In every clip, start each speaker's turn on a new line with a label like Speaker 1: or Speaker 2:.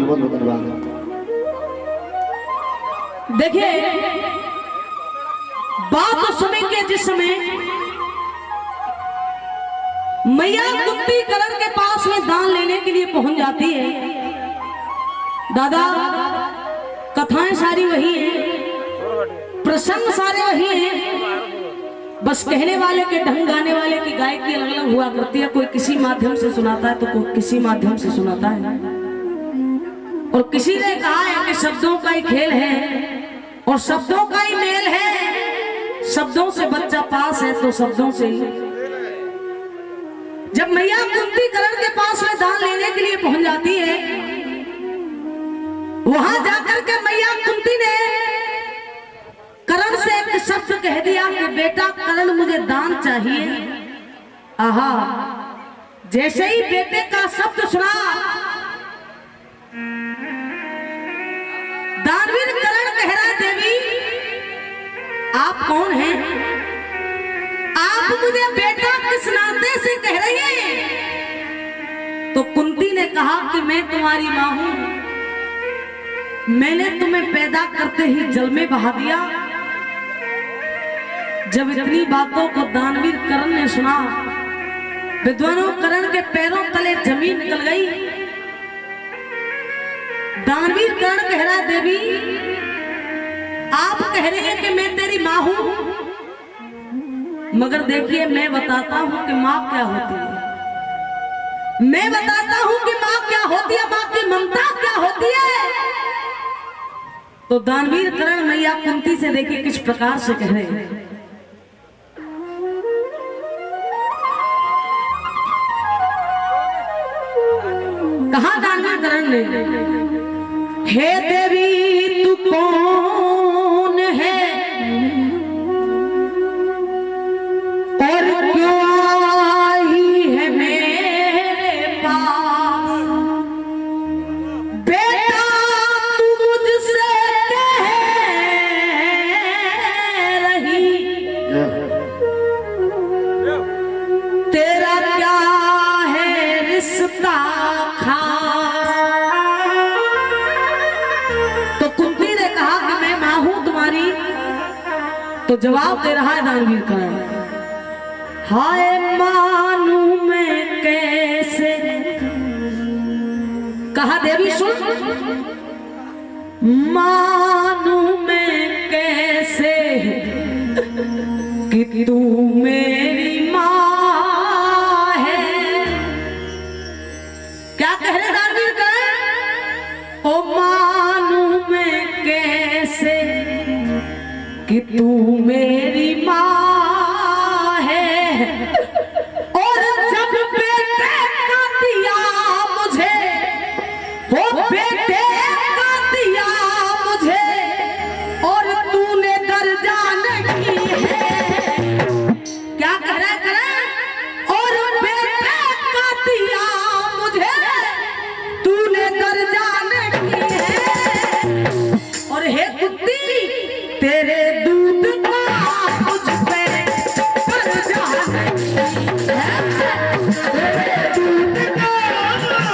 Speaker 1: बहुत बहुत धन्यवाद।
Speaker 2: देखिए बात सुनेंगे जिस समय मैया कुंती करण के पास में दान लेने के लिए पहुंच जाती है। दादा कथाएं सारी वही हैं, प्रसंग सारे वही हैं, बस कहने वाले के ढंग गाने वाले की गायकी अलग अलग हुआ करती है। कोई किसी माध्यम से सुनाता है तो कोई किसी माध्यम से सुनाता है। और किसी ने कहा है कि शब्दों का ही खेल है और शब्दों का ही मेल है। शब्दों से बच्चा पास है तो शब्दों से ही। जब मैया कुंती करण के पास में दान लेने के लिए पहुंच जाती है, वहां जाकर के मैया कुंती ने करण से एक शब्द कह दिया कि बेटा करण मुझे दान चाहिए। आहा, जैसे ही बेटे का शब्द सुना दानवीर करण कह रहा है देवी आप कौन हैं? आप मुझे बेटा किस नाते से कह रही हैं? तो कुंती ने कहा कि मैं तुम्हारी मां हूं, मैंने तुम्हें पैदा करते ही जल में बहा दिया। जब इतनी बातों को दानवीर करण ने सुना, विद्वानों करण के पैरों तले जमीन निकल गई। दानवीर करण कह रहा है देवी आप कह रही हैं कि मैं तेरी मां हूं, मगर देखिए मैं बताता हूं कि मां क्या होती है। मैं बताता हूं कि मां क्या होती है, मां की ममता क्या होती है। तो दानवीर करण मैया कुंती से देखिए किस प्रकार से कह रहे हैं। कहा दानवीर करण ने, हे देवी तू कौन है और क्यों आई है मेरे पास? बेटा तू मुझसे कह रही तेरा क्या है रिश्ता खास? तो कुंती ने कहा कि मैं मां हूं तुम्हारी। तो जवाब दे रहा है दानवीर करण, हाय मानू मैं कैसे? कहा देवी सुन, मानू मैं कैसे कि तू मेरी मां है? क्या कह रहे दानवीर करण? ओ मानू मैं कैसे कि तू मेरी मां है? और जब बेटे का दिया मुझे, वो बेटे का दिया मुझे और तूने दर्जा नहीं है। क्या कह रहा है करण? और बेटे का दिया मुझे तूने दर्जा नहीं है। और हे कुत्ती तेरे दूध का मुझ पे कर्जा नहीं है। तेरे दूध का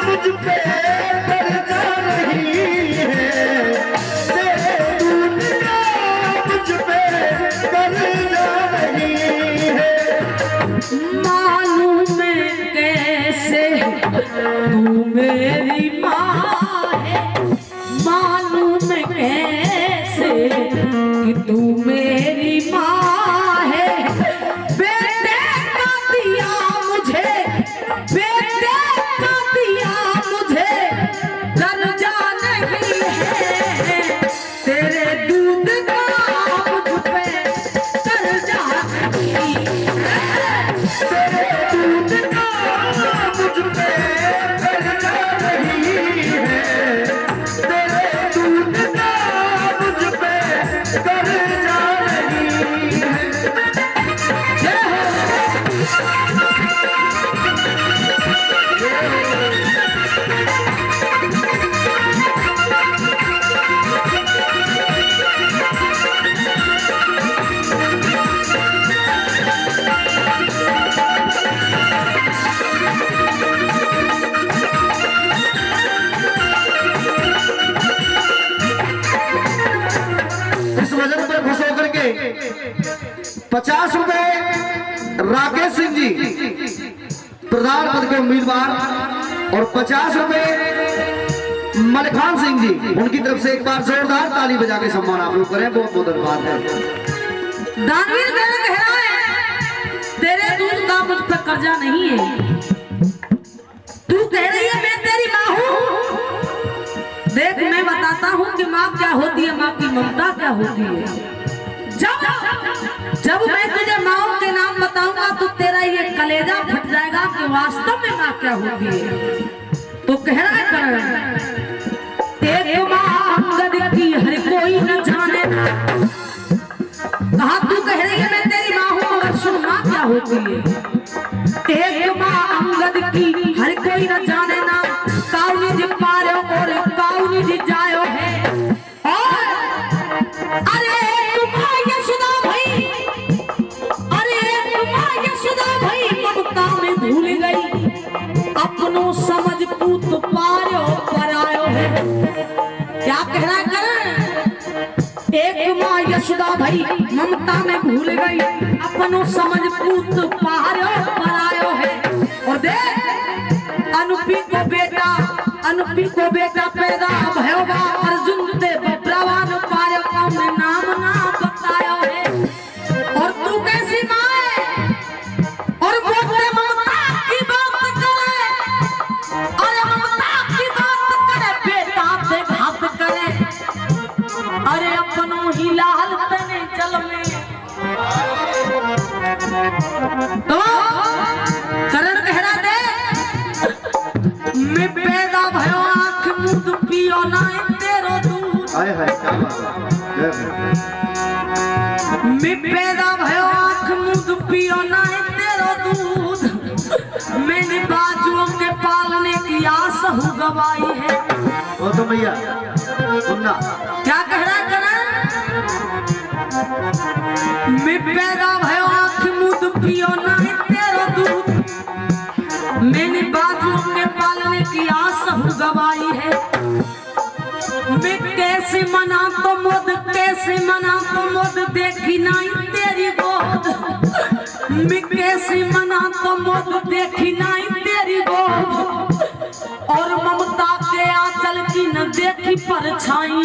Speaker 2: मुझ पे कर्जा नहीं है। तेरे दूध का मुझ पे कर्जा नहीं है। मालूम मैं कैसे तू मेरी मां है, मालूम मैं कैसे कि तू मेरी मां है। बेटे का दिया मुझे, बेटे का दिया मुझे दर्जा नहीं है। तेरे दूध का मुझ पे कर्जा नहीं है। तेरे दूध का मुझ पे कर्जा
Speaker 1: 50 रुपए राकेश सिंह जी प्रधान पद के उम्मीदवार और 50 रुपए मलखान सिंह जी, उनकी तरफ से एक बार जोरदार ताली बजा के सम्मान आप लोग करें। बहुत बहुत धन्यवाद है।
Speaker 2: दानवीर कह रहा है तेरे दूध का मुझ पर कर्जा नहीं है। तू कह रही है मैं तेरी माँ हूँ। देख मैं बताता हूँ कि माँ क्या होती है, माँ की ममता क्या होती है। जब मैं तुझे माँ के नाम बताऊंगा तो तेरा ये कलेजा फट जाएगा कि वास्तव में माँ क्या होती है। तो कह रहा है करण एक माँ अंगद की हर कोई न जाने। कहा तू कह रही है मैं तेरी माँ हूँ मगर सुन माँ क्या होती है। एक माँ अंगद की हर कोई न जाने ना, काउनी जी पारो और काउनी जी जायो है। और अरे तुम यशोदा भाई, अरे तुम यशोदा भाई ममता में भूल गई, अपनों समझ पूत पारो पर आयो है। क्या कह रहा है एक माँ यशोदा भाई ममता में भूल गई, अपनों समझ पूत पारो पर आयो है। और देख अनुपी को बेटा पैदा भयोगा, अर्जुन ते बब्रावान पारो का मैं नाम ना बतायो है। और तू कैसी माँ है और बोलते ममता की बात करे, अरे ममता की बात करे बेटा से घात करे। अरे अपनों ही लाल तने जल में। तो करण कहरा दे मैं पैदा भयो आँख मुंह पियो ना तेरो दूध।
Speaker 1: हाय हाय क्या बात है।
Speaker 2: मैं पैदा भयो आँख मुंह पियो ना तेरो दूध, मैंने बाजुओं के पालने की आस हूँ गवाई है।
Speaker 1: वो तो भैया सुनना
Speaker 2: क्या कह रहा है करण मैं पैदा भयो आँख मुंह पियो ना तेरो दूध, मैंने बाजुओं के पालने की आस हूँ गवाई है। मैं कैसे मना तो मोद, कैसे मना तो मोद देखी नहीं तेरी गोद। मैं कैसे मना तो मोद देखी नहीं तेरी गोद, और ममता के आंचल की न देखी परछाई।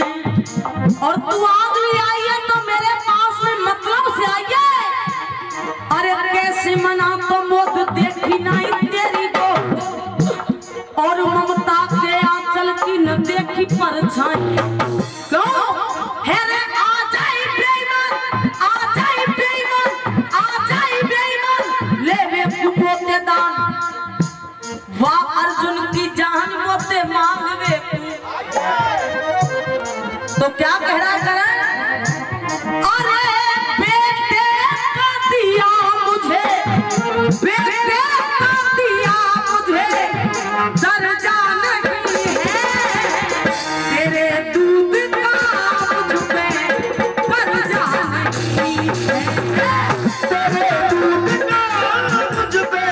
Speaker 2: और तू आज भी आई है तो मेरे पास में मतलब से आई है। अरे कैसे मना तो मोद देखी नहीं तेरी गोद, और ममता के आंचल की न देखी परछाई। क्यों है रे आ जाई बेईमान, आ जाई बेईमान, आ जाई बेईमान, ले वे मोते दान, वाह अर्जुन की जान मोते मांग वे। तो क्या कह रहा करण अरे बेटे का दिया मुझे, बेटे का दिया मुझे दर्जा नहीं है, तेरे दूध का मुझ पे कर्जा नहीं है।
Speaker 1: तेरे दूध का मुझ पे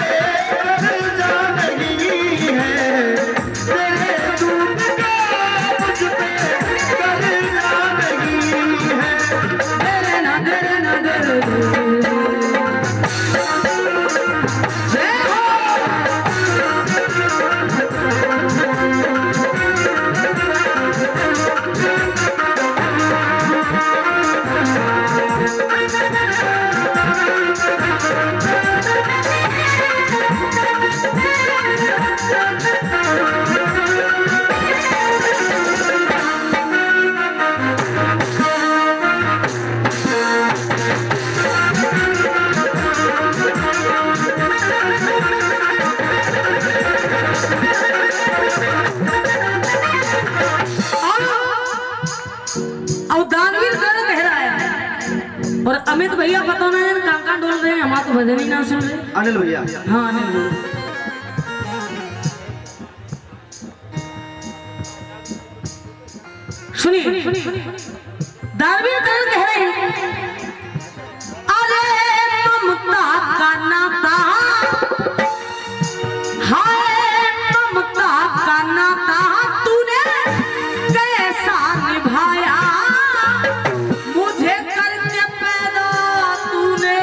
Speaker 1: कर्जा नहीं है, तेरे दूध का मुझ पे कर्जा नहीं है।
Speaker 2: तेरे ना तेरे ना तेरे और अमित भैया पता नहीं काका डोल रहे हैं, हमारा तो भजन ही ना सुन रहे।
Speaker 1: अनिल भैया
Speaker 2: हाँ अनिल भैया सुनिए, दानवीर करण कह रहे हैं अरे ममता का नाता, हाय ममता का नाता तूने कैसा निभाया, मुझे करके पैदा तूने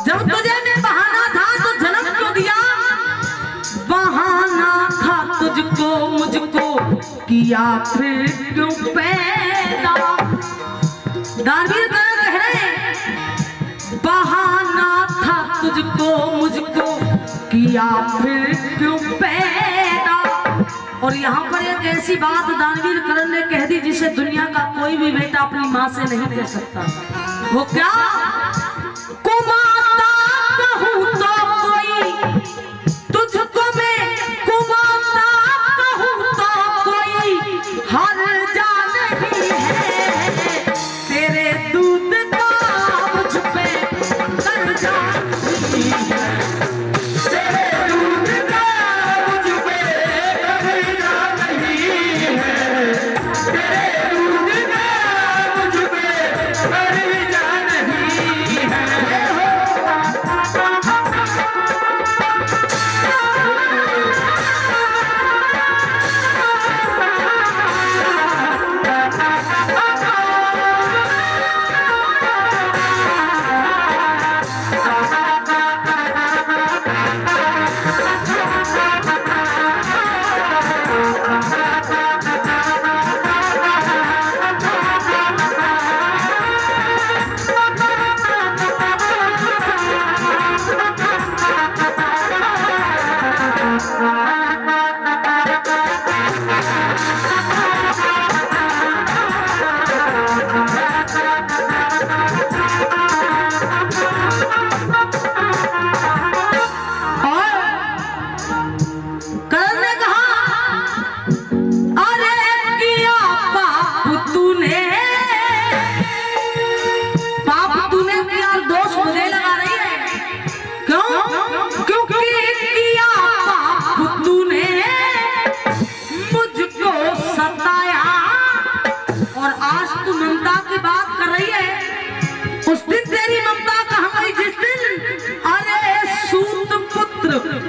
Speaker 2: जब तुझे में बहाना था तो जन्म क्यों दिया, बहाना था तुझको मुझको किया फिर क्यों पैदा। दानवीर कह रहे बहाना था तुझको मुझको किया फिर क्यों पैदा। और यहाँ पर एक ऐसी बात दानवीर करण ने कह दी जिसे दुनिया का कोई भी बेटा अपनी माँ से नहीं कह सकता। वो क्या, कुमाता कहूँ तो कोई तुझको मैं कुमाता कहूँ तो कोई हर जा नहीं है, तेरे दूध का मुझ पे कर्जा नहीं है, तेरे दूध का मुझ पे कर्जा नहीं है, तेरे दूध का मुझ पे कर्जा नहीं है।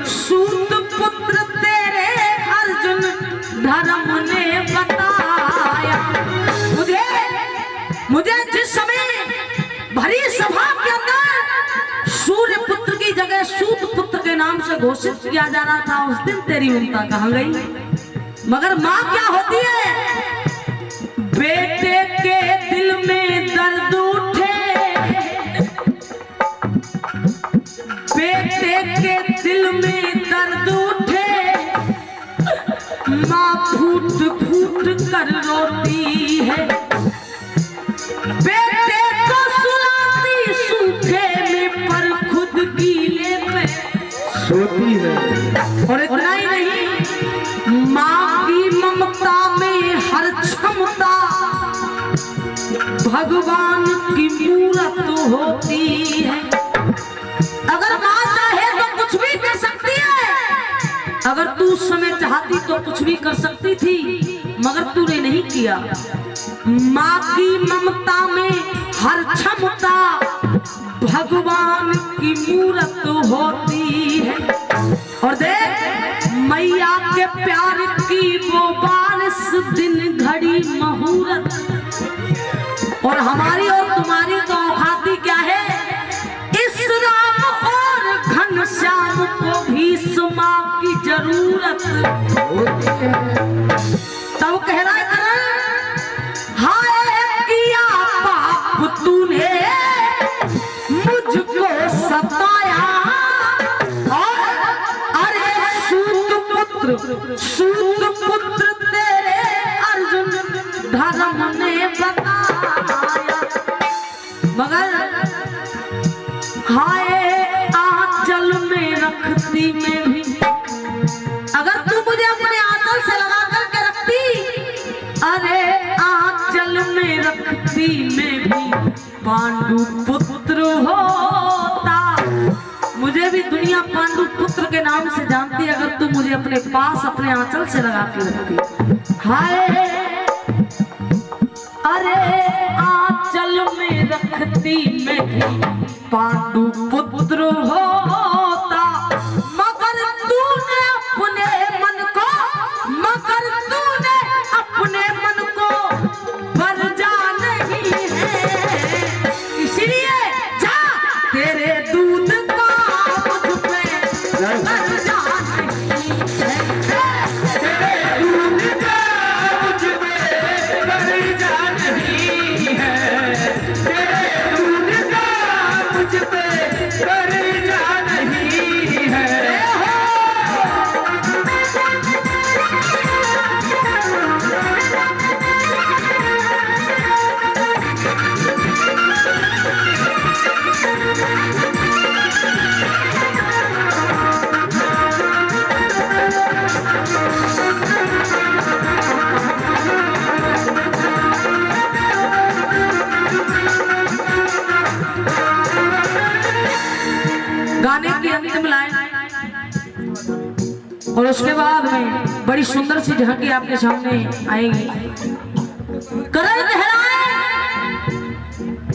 Speaker 2: सूत पुत्र तेरे अर्जुन धर्म ने बताया। मुझे जिस समय भरी सभा के अंदर सूर्य पुत्र की जगह सूत पुत्र के नाम से घोषित किया जा रहा था, उस दिन तेरी ममता कहाँ गई। मगर माँ क्या होती है, बेटे के दिल में दर्द उठे, बेटे के दिल में दर्द उठे, माँ फूट फूट कर रोती है, बेटे को सुलाती सूखे में पर खुद गीले पे
Speaker 1: सोती है।
Speaker 2: और इतना ही नहीं, माँ की ममता में हर क्षमता भगवान की मूरत होती है। अगर माँ चाहे तो कुछ भी कर सकती है, अगर तू उस समय चाहती तो कुछ भी कर सकती थी, मगर तूने नहीं किया। माँ की ममता में हर क्षमता भगवान की मूरत होती है। और देख मैया के प्यार की वो बारिश दिन घड़ी मुहूर्त, और हमारी और तुम्हारी तो औकाती क्या है, इस राम और घनश्याम को भी सुमा की जरूरत। तब कह रहा है हाय किया पाप तूने मुझको सताया, और अरे सूत पुत्र तेरे अर्जुन धर्म ने बताया। मगर हाय आंचल में रखती में भी, अगर तू मुझे अपने आंचल से लगा करके रखती, अरे आंचल में रखती में भी पांडु पुत्र होता। मुझे भी दुनिया पांडु पुत्र के नाम से जानती, अगर तू मुझे अपने पास अपने आंचल से लगा के रखती। हाय अरे आंचल में रखती में भी पांडु पुत्र होता, मगर तूने अपने मन को, मगर तूने अपने मन को वर्जा नहीं है, इसलिए और उसके बाद में बड़ी सुंदर सी झांकी आपके सामने आएगी। करण कहलाए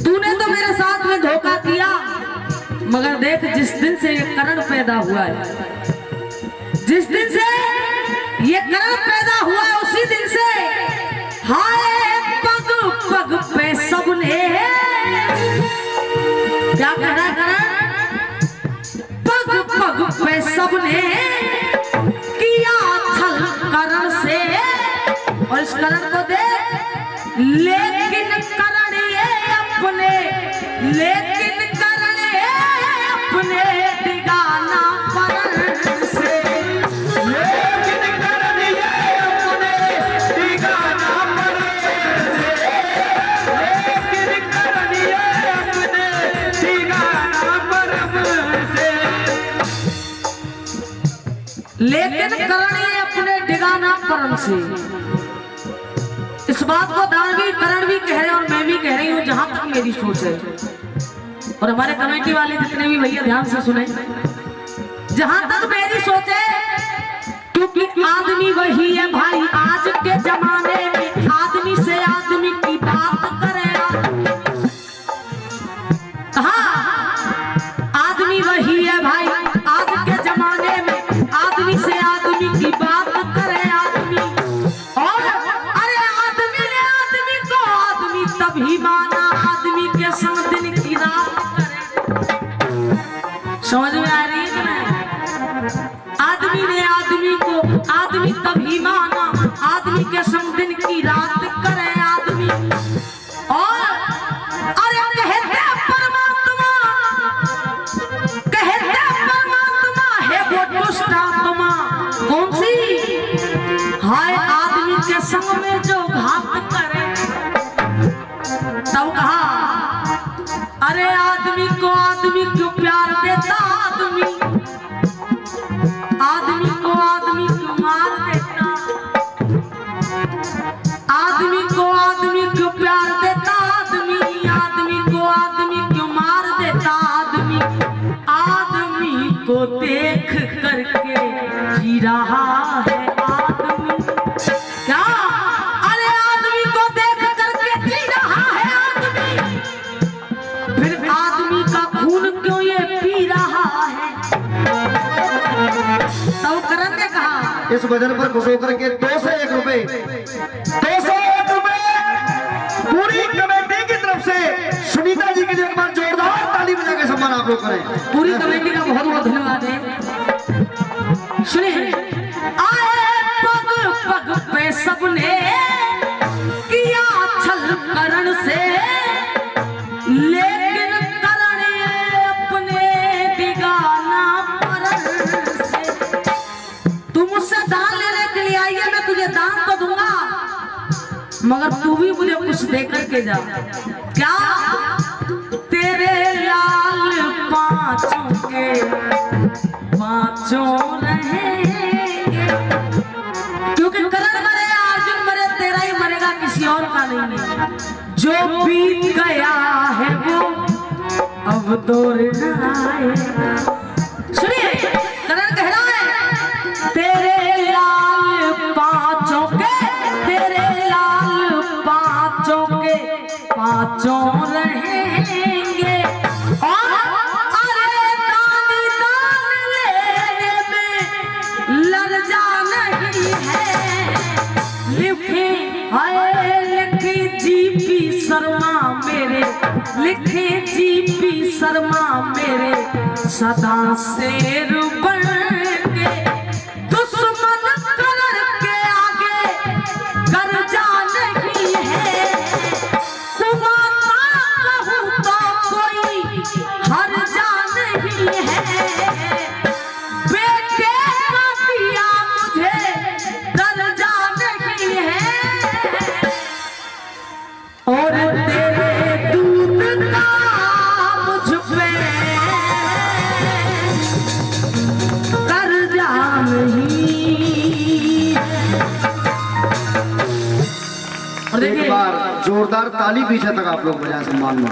Speaker 2: तूने तो मेरे साथ में धोखा किया, मगर देख जिस दिन से ये करण पैदा हुआ है, जिस दिन से ये करण पैदा हुआ है उसी दिन से हाय पग पग पे सबने क्या कह रहा है करण, पग पग पे सबने किया छल करण से। और इस करण को दे लेकिन करण ये अपने, लेकिन करण ये अपने ठिकाना पर से,
Speaker 1: लेकिन करण ये अपने ठिकाना पर से, लेकिन करण ये अपने ठिकाना पर से,
Speaker 2: लेकिन करण ये अपने ठिकाना परम से। इस बात को दान भी करण भी कह रहे हैं और मैं भी कह रही हूँ जहां तक मेरी सोच है। और हमारे कमेटी वाले जितने भी भैया ध्यान से सुने, जहां तक मेरी सोच है, क्योंकि आदमी वही है भाई आज के जमाने में, आदमी से आदमी की बात करे। कहा आदमी वही है भाई आज के जमाने में, आदमी से आदमी की बात करे आदमी। और अरे आदमी ने आदमी को आदमी तभी माना, आदमी के संग दिन की रात करे। समझ में आ रही है ना? आदमी ने आदमी को आदमी तभी माना, आदमी के संग दिन की रात करे आदमी। और अरे कहते परमात्मा, कहते परमात्मा है वो दुष्ट आत्मा। कौन सी? हाय आदमी के संग में जो घात करे। तब कहा अरे आदमी को आदमी क्यों प्यार देता, आदमी आदमी को आदमी क्यों मार देता, आदमी को आदमी क्यों प्यार देता, आदमी आदमी को आदमी क्यों मार देता, आदमी आदमी को देख करके जी रहा है आदमी। क्या? अरे आदमी को देख करके जी रहा है आदमी, फिर आदमी का खून क्यों ये पी रहा है। तब करण ने कहा
Speaker 1: इस भजन पर खुश होकर के 201 रुपए, 201 रुपए पूरी कमेटी की तरफ से सुनीता जी के लिए एक बार जोरदार ताली बजा के सम्मान आप लोग करें।
Speaker 2: पूरी कमेटी का बहुत बहुत धन्यवाद है। सुनिए, आए पग पग पे सबने किया छल करण से, लेकिन करण ये अपने बिगाना परन से। तू मुझसे दान लेने के लिए आई है, मैं तुझे दान तो दूंगा, मगर तू भी मुझे कुछ दे करके जा। क्या? तेरे लाल पांचों के पांचों रहेंगे, क्योंकि करण मरे अर्जुन मरे तेरा ही मरेगा, किसी और का नहीं है। जो बीत गया है वो अब दौर न आएगा। सुनिए, करण कह रहा है तेरे लाल पांचों के, तेरे लाल पांचों के पांचों रहेंगे। और अरे दानी दान लेने में लर्जा नहीं है, लिखे हाय लिखे जीपी शर्मा मेरे, लिखे जीपी शर्मा मेरे सदा शेर बन के। दुश्मन करण के आगे कर्जा नहीं है, कुमाता कहूँ तो कोई हर्जा नहीं है। बेटे का दिया मुझे दर्जा नहीं है, और तेरे दूध का मुझ पे कर्जा नहीं। और
Speaker 1: एक
Speaker 2: देखिए
Speaker 1: बार जोरदार ताली पीछे तक आप लोग बजाएं सम्मान में।